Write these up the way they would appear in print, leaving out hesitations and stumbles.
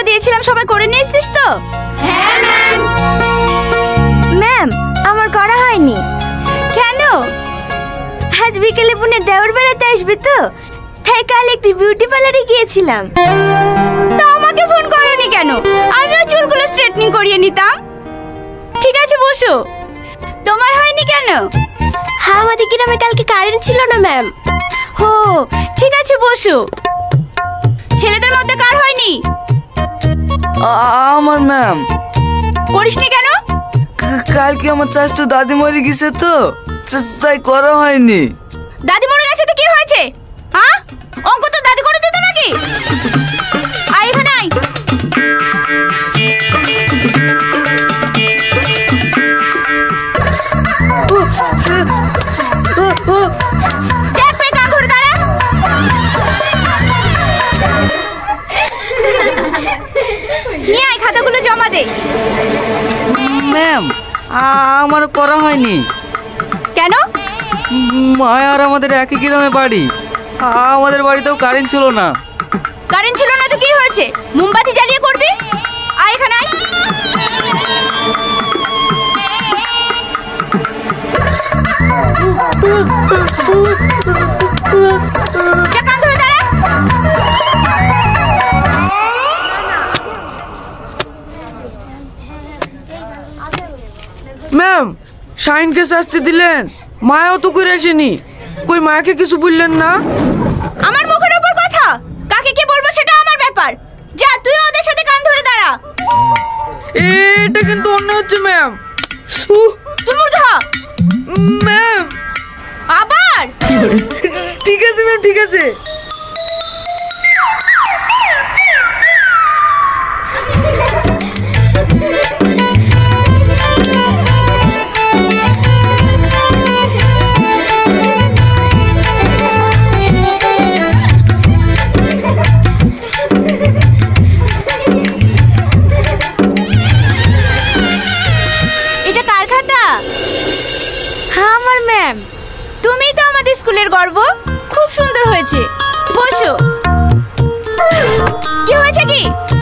দিয়েছিলাম সবাই করে নিয়ে এসেছিস তো? হ্যাঁ ম্যাম। ম্যাম আমার করা হয়নি। কেন? আজ বিকেলে পুনে দেওর বেড়াতে আসবে তো, তাই কাল একটি বিউটি পার্লারে গিয়েছিলাম। তা আমাকে ফোন করোনি কেন? আমিও চুলগুলো স্ট্রেটনিং করিয়ে নিতাম। ঠিক আছে বসো। তোমার হয়নি কেন? হ্যাঁ আমাদের গ্রামে কালকে কারেন্ট ছিল না ম্যাম। ও ঠিক আছে বসো। ছেলেদের মধ্যে কার হয়নি? আমার ম্যাম। করিসনি কেন? কালকে আমার চাচতো দাদি মরে গেছে তো, তাই করা হয়নি। দাদি মরে গেছে তো কি হয়েছে? হ্যাঁ অঙ্ক তো দাদি করে দিত নাকি? আয় এখানে আয়। দেখ পেয়ে কান ধরে দাঁড়া। নিয়ে আয় খাতাগুলো জমা দে। ম্যাম আমার করা হয়নি। কেন? মায়া আর আমাদের একই গ্রামে বাড়ি, আমাদের বাড়িতেও কারেন্ট ছিল না। কারেন্ট ছিল না তো কি হয়েছে? মোমবাতি জ্বালিয়ে করবি। আয় এখানে আয়। কান ধরে দাঁড়া। ম্যাম শাইনকে শাস্তি দিলেন, মায়াও তো করে আসেনি। কই মায়াকে কিছু বললেন না? আমার মুখের উপর কথা, কাকে কি বলবো সেটা আমার ব্যাপার। যা তুই ওদের সাথে কান ধরে দাঁড়া। এটা কিন্তু অন্য হচ্ছে ম্যাম। তুই মূর্খ। ম্যাম আবার? ঠিক আছে ম্যাম ঠিক আছে। এটা কার খাতা? হ্যাঁ আমার ম্যাম। তুমি তো আমাদের স্কুলের গর্ব। খুব সুন্দর হয়েছে, বসো। কি হয়েছে কি?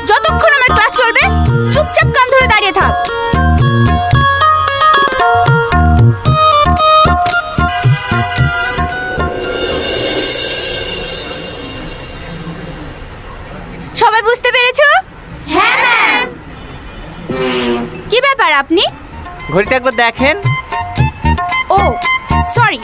যতক্ষণ আমার ক্লাস চলবে চুপচাপ কান ধরে দাঁড়িয়ে থাক। সবাই বুঝতে পেরেছো? হ্যাঁ ম্যাম। কি ব্যাপার আপনি? ঘড়িটা একবার দেখেন। ও সরি,